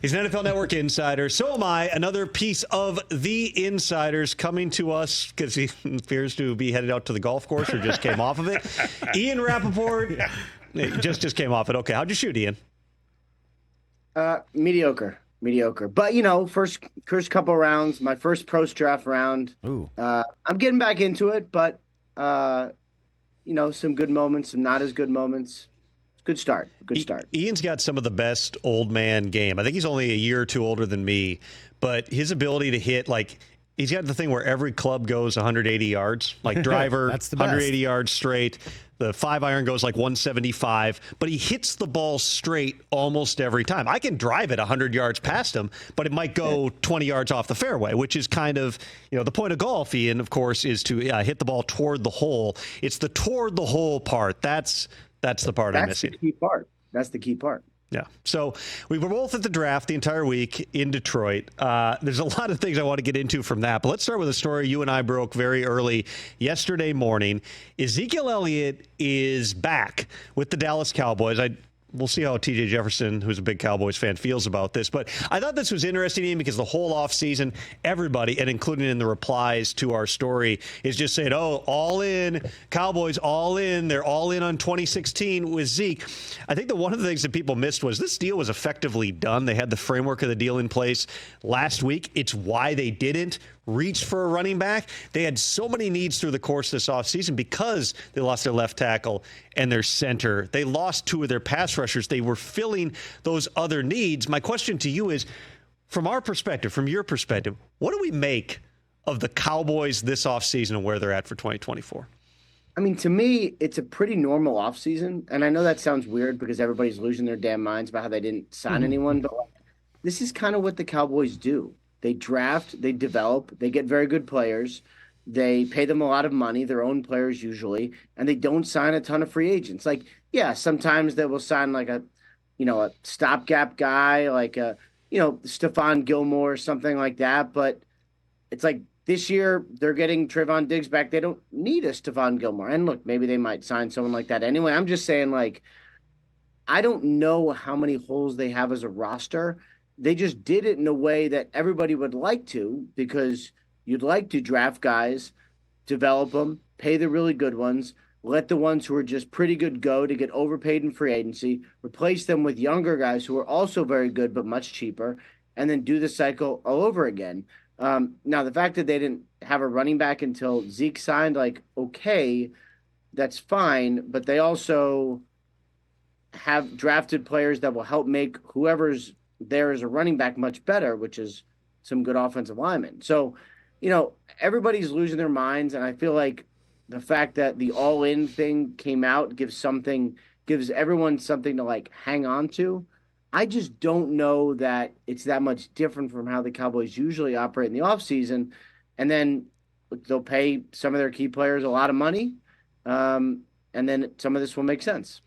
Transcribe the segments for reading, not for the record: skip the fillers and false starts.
He's an NFL Network insider. So am I. Another piece of the insiders coming to us because he appears to be headed out to the golf course or just came off of it. Ian Rapoport just came off it. Okay, how'd you shoot, Ian? Mediocre. But, first couple rounds, my first post draft round. Ooh. I'm getting back into it, but, some good moments, some not as good moments. Good start. Ian's got some of the best old man game. I think he's only a year or two older than me, but his ability to hit, he's got the thing where every club goes 180 yards, like driver, That's the 180 best. yards straight. The 5-iron goes like 175, but he hits the ball straight almost every time. I can drive it 100 yards past him, but it might go 20 yards off the fairway, which is kind of, the point of golf, Ian, of course, is to hit the ball toward the hole. It's the toward the hole part. That's the part I'm missing. That's the key part. Yeah. So we were both at the draft the entire week in Detroit. There's a lot of things I want to get into from that, but let's start with a story you and I broke very early yesterday morning. Ezekiel Elliott is back with the Dallas Cowboys. We'll see how TJ Jefferson, who's a big Cowboys fan, feels about this. But I thought this was interesting, Ian, because the whole offseason, everybody, and including in the replies to our story, is just saying, all in, Cowboys all in. They're all in on 2016 with Zeke. I think that one of the things that people missed was this deal was effectively done. They had the framework of the deal in place last week. It's why they didn't reach for a running back. They had so many needs through the course of this offseason because they lost their left tackle and their center. They lost two of their pass rushers. They were filling those other needs. My question to you is, from our perspective, from your perspective, what do we make of the Cowboys this offseason and where they're at for 2024? I mean, to me, it's a pretty normal offseason. And I know that sounds weird because everybody's losing their damn minds about how they didn't sign anyone. But this is kind of what the Cowboys do. They draft, they develop, they get very good players. They pay them a lot of money, their own players usually, and they don't sign a ton of free agents. Sometimes they will sign a stopgap guy, Stephon Gilmore or something like that. But it's like this year they're getting Trayvon Diggs back. They don't need a Stephon Gilmore. And look, maybe they might sign someone like that anyway. I'm just saying, I don't know how many holes they have as a roster. They just did it in a way that everybody would like to, because you'd like to draft guys, develop them, pay the really good ones, let the ones who are just pretty good go to get overpaid in free agency, replace them with younger guys who are also very good but much cheaper, and then do the cycle all over again. Now, the fact that they didn't have a running back until Zeke signed, okay, that's fine, but they also have drafted players that will help make whoever's there as a running back much better, which is some good offensive linemen. So, everybody's losing their minds, and I feel like the fact that the all-in thing came out gives everyone something to hang on to. I just don't know that it's that much different from how the Cowboys usually operate in the offseason. And then they'll pay some of their key players a lot of money, and then some of this will make sense.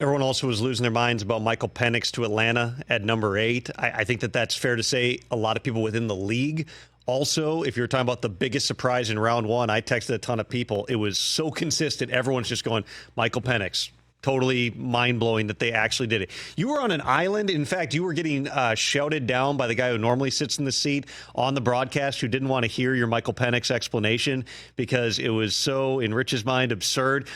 Everyone also was losing their minds about Michael Penix to Atlanta at number 8. I think that that's fair to say. A lot of people within the league also, if you're talking about the biggest surprise in round 1, I texted a ton of people. It was so consistent. Everyone's just going, Michael Penix. Totally mind-blowing that they actually did it. You were on an island. In fact, you were getting shouted down by the guy who normally sits in the seat on the broadcast, who didn't want to hear your Michael Penix explanation because it was so, in Rich's mind, absurd.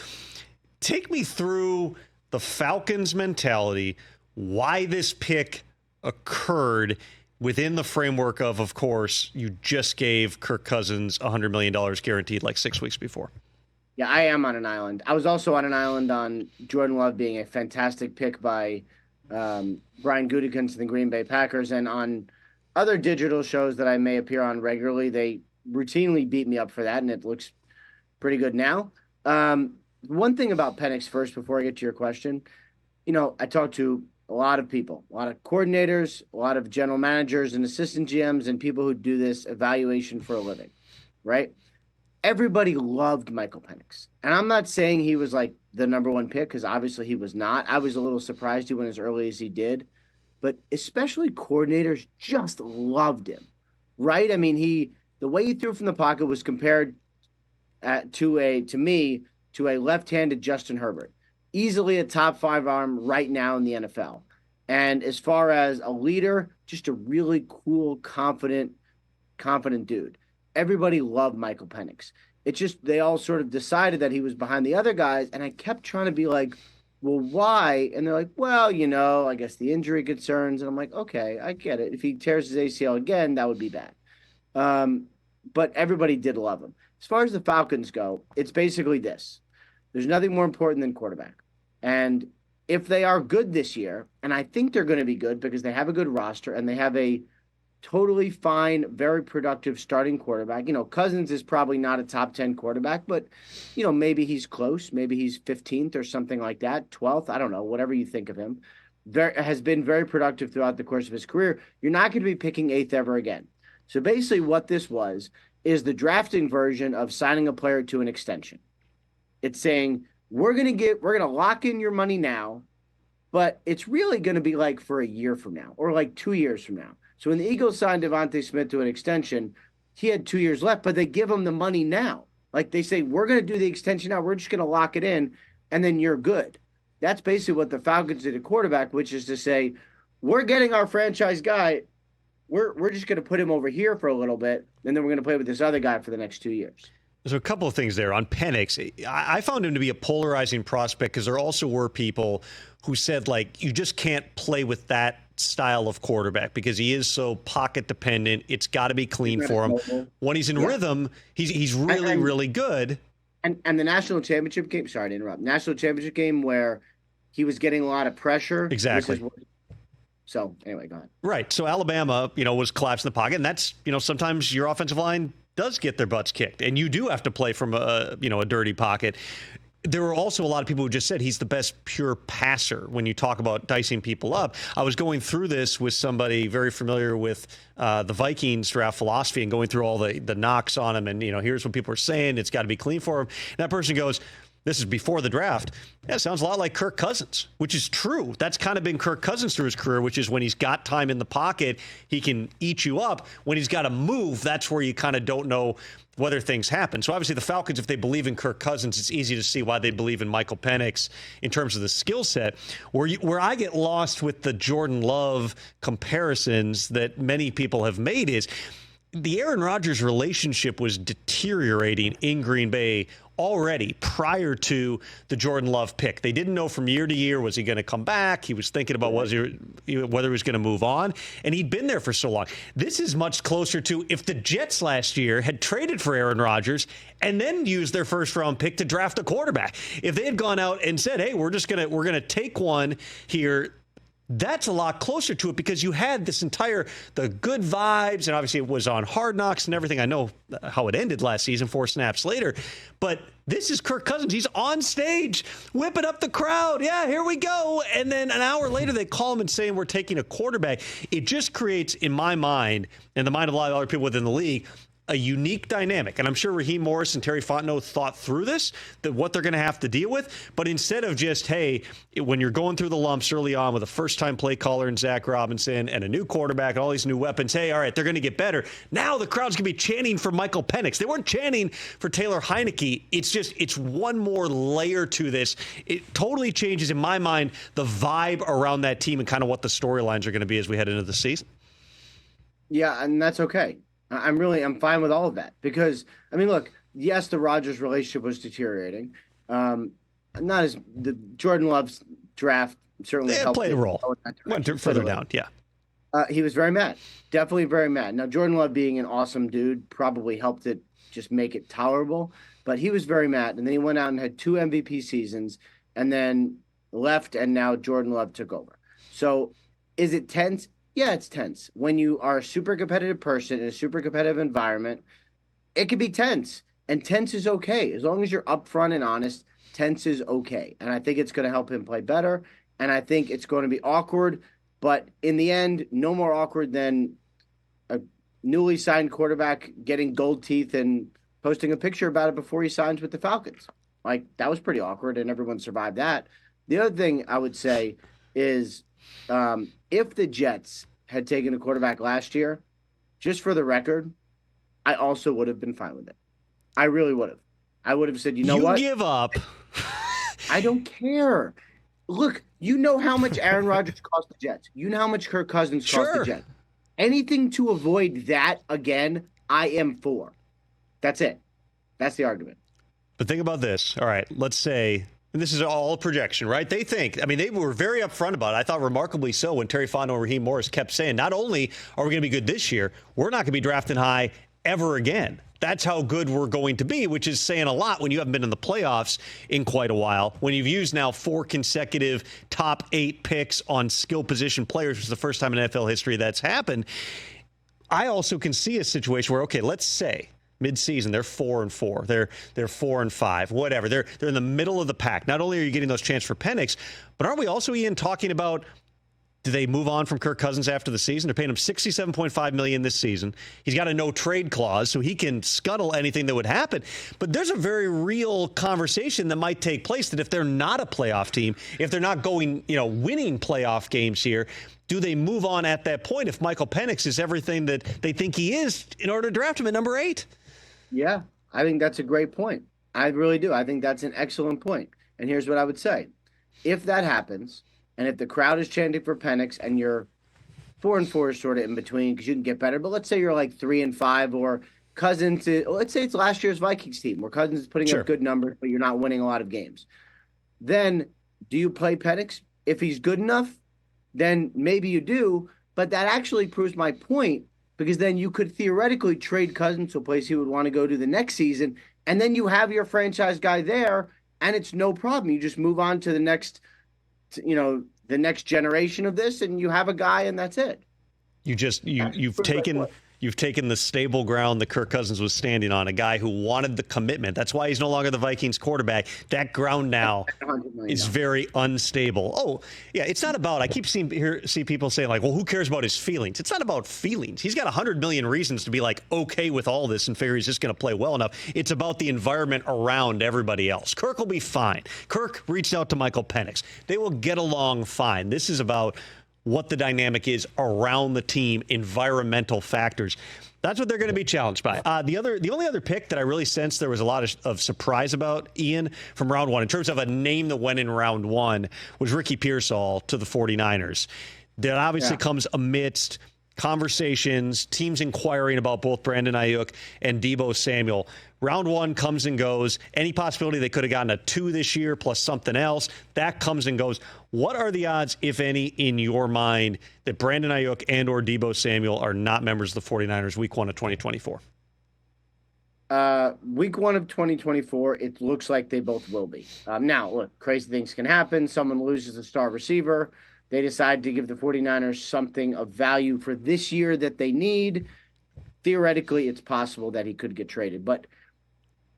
Take me through the Falcons' mentality, why this pick occurred within the framework of course, you just gave Kirk Cousins $100 million guaranteed 6 weeks before. Yeah, I am on an island. I was also on an island on Jordan Love being a fantastic pick by Brian Gutekunst and the Green Bay Packers, and on other digital shows that I may appear on regularly, they routinely beat me up for that, and it looks pretty good now. One thing about Penix first, before I get to your question, I talked to a lot of people, a lot of coordinators, a lot of general managers and assistant GMs and people who do this evaluation for a living, right? Everybody loved Michael Penix. And I'm not saying he was the number one pick, because obviously he was not. I was a little surprised he went as early as he did. But especially coordinators just loved him, right? I mean, the way he threw from the pocket was compared to a left-handed Justin Herbert. Easily a top 5 arm right now in the NFL. And as far as a leader, just a really cool, confident dude. Everybody loved Michael Penix. It's just they all sort of decided that he was behind the other guys, and I kept trying to be like, well, why? And they're like, well, I guess the injury concerns. And I'm like, okay, I get it. If he tears his ACL again, that would be bad. But everybody did love him. As far as the Falcons go, it's basically this. There's nothing more important than quarterback. And if they are good this year, and I think they're going to be good because they have a good roster and they have a totally fine, very productive starting quarterback. Cousins is probably not a top 10 quarterback, but, maybe he's close. Maybe he's 15th or something like that, 12th. I don't know, whatever you think of him. Has been very productive throughout the course of his career. You're not going to be picking 8th ever again. So basically what this is the drafting version of signing a player to an extension. It's saying, we're going to lock in your money now, but it's really going to be like for a year from now or like 2 years from now. So when the Eagles signed Devontae Smith to an extension, he had 2 years left, but they give him the money now. Like they say, we're going to do the extension now. We're just going to lock it in, and then you're good. That's basically what the Falcons did at quarterback, which is to say, we're getting our franchise guy. We're just going to put him over here for a little bit, and then we're going to play with this other guy for the next 2 years. There's a couple of things there. On Penix, I found him to be a polarizing prospect because there also were people who said, like, you just can't play with that style of quarterback because he is so pocket dependent. It's got to be clean for him. When he's in rhythm, he's really, really good. And the national championship game, sorry to interrupt, national championship game where he was getting a lot of pressure. Exactly. So anyway, go ahead. Right. So Alabama, was collapsed in the pocket. And that's, sometimes your offensive line does get their butts kicked, and you do have to play from a dirty pocket. There were also a lot of people who just said he's the best pure passer when you talk about dicing people up. I was going through this with somebody very familiar with the Vikings draft philosophy and going through all the knocks on him. And, here's what people are saying. It's got to be clean for him. And that person goes, this is before the draft. Yeah, it sounds a lot like Kirk Cousins, which is true. That's kind of been Kirk Cousins through his career, which is when he's got time in the pocket, he can eat you up. When he's got to move, that's where you kind of don't know whether things happen. So obviously the Falcons, if they believe in Kirk Cousins, it's easy to see why they believe in Michael Penix in terms of the skill set. Where I get lost with the Jordan Love comparisons that many people have made is the Aaron Rodgers relationship was deteriorating in Green Bay already prior to the Jordan Love pick. They didn't know from year to year, was he going to come back? He was thinking about whether he was going to move on, and he'd been there for so long. This is much closer to if the Jets last year had traded for Aaron Rodgers and then used their first-round pick to draft a quarterback. If they had gone out and said, hey, we're going to take one here, that's a lot closer to it because you had the good vibes, and obviously it was on Hard Knocks and everything. I know how it ended last season, 4 snaps later, but this is Kirk Cousins. He's on stage, whipping up the crowd. Yeah, here we go. And then an hour later, they call him and saying we're taking a quarterback. It just creates, in my mind, and the mind of a lot of other people within the league, a unique dynamic. And I'm sure Raheem Morris and Terry Fontenot thought through this, that what they're going to have to deal with. But instead of just, hey, when you're going through the lumps early on with a first-time play caller in Zach Robinson and a new quarterback and all these new weapons, hey, all right, they're going to get better. Now the crowd's going to be chanting for Michael Penix. They weren't chanting for Taylor Heineke. It's one more layer to this. It totally changes, in my mind, the vibe around that team and kind of what the storylines are going to be as we head into the season. Yeah, and that's okay. I'm fine with all of that because, look, yes, the Rodgers relationship was deteriorating. Not as the Jordan Love's draft certainly helped. Played a role. Went further down, yeah. He was very mad, definitely very mad. Now, Jordan Love being an awesome dude probably helped it just make it tolerable, but he was very mad. And then he went out and had 2 MVP seasons and then left, and now Jordan Love took over. So is it tense? Yeah, it's tense. When you are a super competitive person in a super competitive environment, it can be tense. And tense is okay. As long as you're upfront and honest, tense is okay. And I think it's going to help him play better. And I think it's going to be awkward. But in the end, no more awkward than a newly signed quarterback getting gold teeth and posting a picture about it before he signs with the Falcons. Like, that was pretty awkward, and everyone survived that. The other thing I would say is if the Jets had taken a quarterback last year, just for the record, I also would have been fine with it. I really would have. I would have said, you know what? You give up. I don't care. Look, You know how much Aaron Rodgers cost the Jets. You know how much Kirk Cousins cost the Sure. Jets. Anything to avoid that again, I am for. That's it. That's the argument. But think about this. All right, let's say, and this is all projection, right? They think, I mean, they were very upfront about it. I thought remarkably so when Terry Fontenot and Raheem Morris kept saying, not only are we going to be good this year, we're not going to be drafting high ever again. That's how good we're going to be, which is saying a lot when you haven't been in the playoffs in quite a while. When you've used now 4 consecutive top 8 picks on skill position players, which is the first time in NFL history that's happened. I also can see a situation where, okay, let's say mid-season they're 4-4, they're 4-5, whatever. They're in the middle of the pack. Not only are you getting those chances for Penix, but aren't we also, Ian, talking about, do they move on from Kirk Cousins after the season? They're paying him $67.5 million this season. He's got a no-trade clause, so he can scuttle anything that would happen. But there's a very real conversation that might take place that if they're not a playoff team, if they're not going, winning playoff games here, do they move on at that point if Michael Penix is everything that they think he is in order to draft him at number 8? Yeah, I think that's a great point. I really do. I think that's an excellent point. And here's what I would say. If that happens, and if the crowd is chanting for Penix and you're 4-4 is sort of in between because you can get better, but let's say you're like 3-5 or Cousins, let's say it's last year's Vikings team where Cousins is putting up good numbers, but you're not winning a lot of games. Then do you play Penix? If he's good enough, then maybe you do. But that actually proves my point because then you could theoretically trade Cousins to a place he would want to go to the next season. And then you have your franchise guy there and it's no problem. You just move on to the next, the next generation of this and you have a guy and that's it. You've taken the stable ground that Kirk Cousins was standing on, a guy who wanted the commitment. That's why he's no longer the Vikings quarterback. That ground now is very unstable. Oh, yeah, it's not about, I keep see people saying like, well, who cares about his feelings? It's not about feelings. He's got 100 million reasons to be like okay with all this and figure he's just going to play well enough. It's about the environment around everybody else. Kirk will be fine. Kirk reached out to Michael Penix. They will get along fine. This is about what the dynamic is around the team, environmental factors. That's what they're going to be challenged by. The only other pick that I really sensed there was a lot of surprise about, Ian, from round 1, in terms of a name that went in round 1, was Ricky Pearsall to the 49ers. That obviously comes amidst conversations, teams inquiring about both Brandon Aiyuk and Deebo Samuel. Round 1 comes and goes. Any possibility they could have gotten a 2 this year plus something else, that comes and goes. What are the odds, if any, in your mind that Brandon Aiyuk and or Deebo Samuel are not members of the 49ers week 1 of 2024? Week 1 of 2024, it looks like they both will be. Now, look, crazy things can happen. Someone loses a star receiver. They decide to give the 49ers something of value for this year that they need. Theoretically, it's possible that he could get traded. But,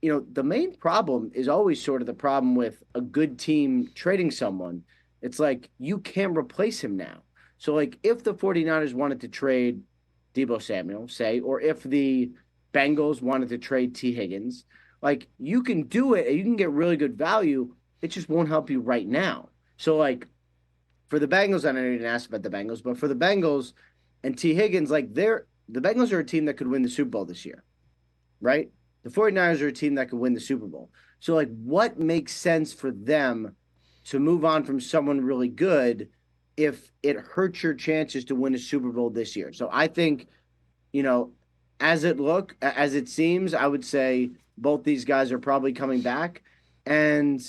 the main problem is always sort of the problem with a good team trading someone. It's like you can't replace him now. So, like, if the 49ers wanted to trade Deebo Samuel, say, or if the Bengals wanted to trade T. Higgins, like, you can do it and you can get really good value. It just won't help you right now. So, like, for the Bengals, I know you didn't ask about the Bengals, but for the Bengals and T. Higgins, like, the Bengals are a team that could win the Super Bowl this year, right? The 49ers are a team that could win the Super Bowl. So, like, what makes sense for them to move on from someone really good if it hurts your chances to win a Super Bowl this year? So I think, as it seems, I would say both these guys are probably coming back. And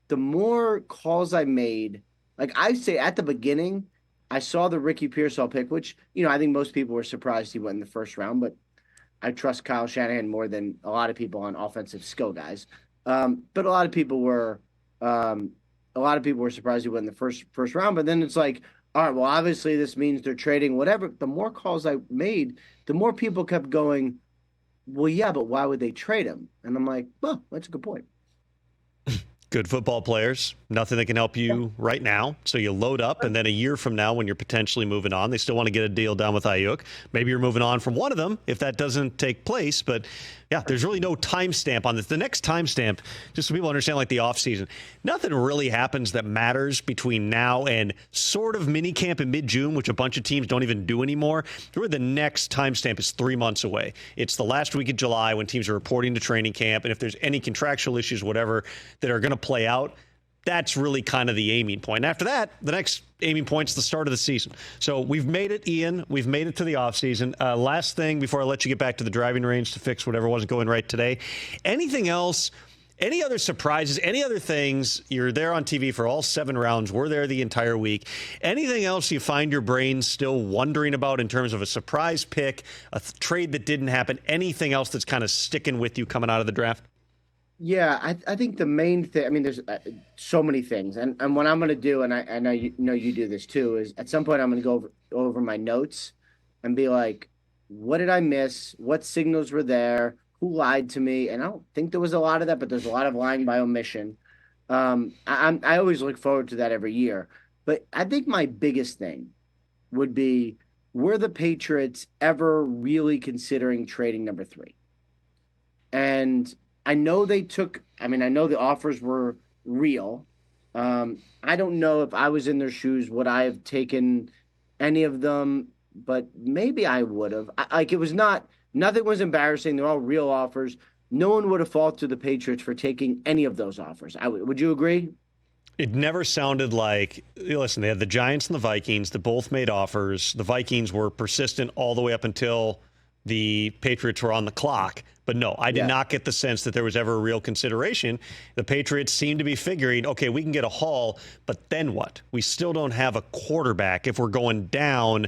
the more calls I made, like I say at the beginning, I saw the Ricky Pearsall pick, which, I think most people were surprised he went in the first round, but I trust Kyle Shanahan more than a lot of people on offensive skill guys. But a lot of people were surprised he went in the first round. But then it's like, all right, well, obviously this means they're trading whatever. The more calls I made, the more people kept going, well, yeah, but why would they trade him? And I'm like, well, that's a good point. Good football players, nothing that can help you right now. So you load up, and then a year from now when you're potentially moving on, they still want to get a deal done with Aiyuk. Maybe you're moving on from one of them if that doesn't take place. But, yeah, there's really no timestamp on this. The next timestamp, just so people understand, like the offseason, nothing really happens that matters between now and sort of minicamp in mid-June, which a bunch of teams don't even do anymore. Really, the next timestamp is 3 months away. It's the last week of July when teams are reporting to training camp, and if there's any contractual issues, whatever, that are going to play out, That's really kind of the aiming point. After that, the next aiming point's the start of the season. So we've made it, Ian. We've made it to the offseason. Last thing before I let you get back to the driving range to fix whatever wasn't going right today. Anything else? Any other surprises? Any other things? You're there on TV for all 7 rounds. We're there the entire week. Anything else you find your brain still wondering about in terms of a surprise pick, a trade that didn't happen? Anything else that's kind of sticking with you coming out of the draft? Yeah, I think the main thing, I mean, there's so many things. And what I'm going to do, and I know you do this too, is at some point I'm going to go over my notes and be like, what did I miss? What signals were there? Who lied to me? And I don't think there was a lot of that, but there's a lot of lying by omission. I always look forward to that every year. But I think my biggest thing would be, were the Patriots ever really considering trading number 3? And I know I know the offers were real. I don't know if I was in their shoes, would I have taken any of them, but maybe I would have. Nothing was embarrassing. They're all real offers. No one would have faulted the Patriots for taking any of those offers. Would you agree? It never sounded like, listen, they had the Giants and the Vikings that both made offers. The Vikings were persistent all the way up until the Patriots were on the clock. But no, I did not get the sense that there was ever a real consideration. The Patriots seemed to be figuring, okay, we can get a haul, but then what? We still don't have a quarterback. If we're going down,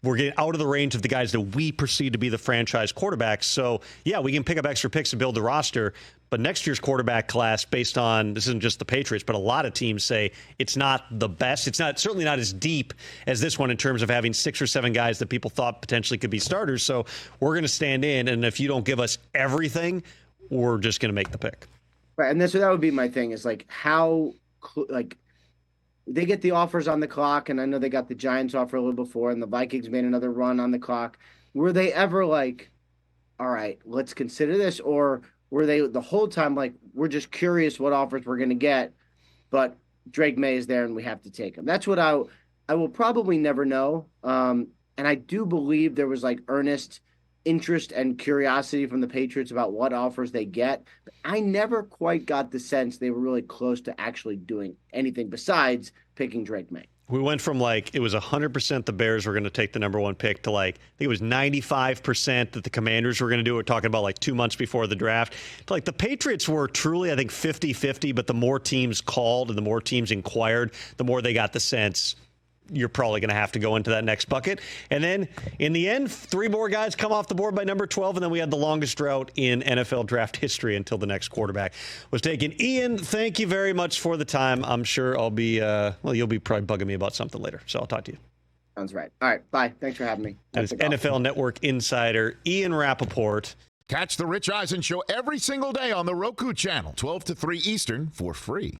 we're getting out of the range of the guys that we perceive to be the franchise quarterbacks. So, yeah, we can pick up extra picks and build the roster. But next year's quarterback class, based on, this isn't just the Patriots, but a lot of teams say it's not the best. It's certainly not as deep as this one in terms of having 6 or 7 guys that people thought potentially could be starters. So we're going to stand in, and if you don't give us everything, we're just going to make the pick. Right, and that would be my thing, is like how they get the offers on the clock, and I know they got the Giants offer a little before, and the Vikings made another run on the clock. Were they ever like, all right, let's consider this, or were they the whole time like, we're just curious what offers we're going to get, but Drake May is there and we have to take him? That's what I will probably never know. And I do believe there was like earnest interest and curiosity from the Patriots about what offers they get. But I never quite got the sense they were really close to actually doing anything besides picking Drake May. We went from it was 100% the Bears were going to take the number 1 pick to I think it was 95% that the Commanders were going to do it. We're talking about 2 months before the draft. To the Patriots were truly, I think, 50-50, but the more teams called and the more teams inquired, the more they got the sense you're probably going to have to go into that next bucket. And then in the end, 3 more guys come off the board by number 12, and then we had the longest drought in NFL draft history until the next quarterback was taken. Ian, thank you very much for the time. I'm sure I'll be, you'll be probably bugging me about something later, so I'll talk to you. Sounds right. All right, bye. Thanks for having me. That is NFL Network insider Ian Rapoport. Catch the Rich Eisen Show every single day on the Roku channel, 12 to 3 Eastern, for free.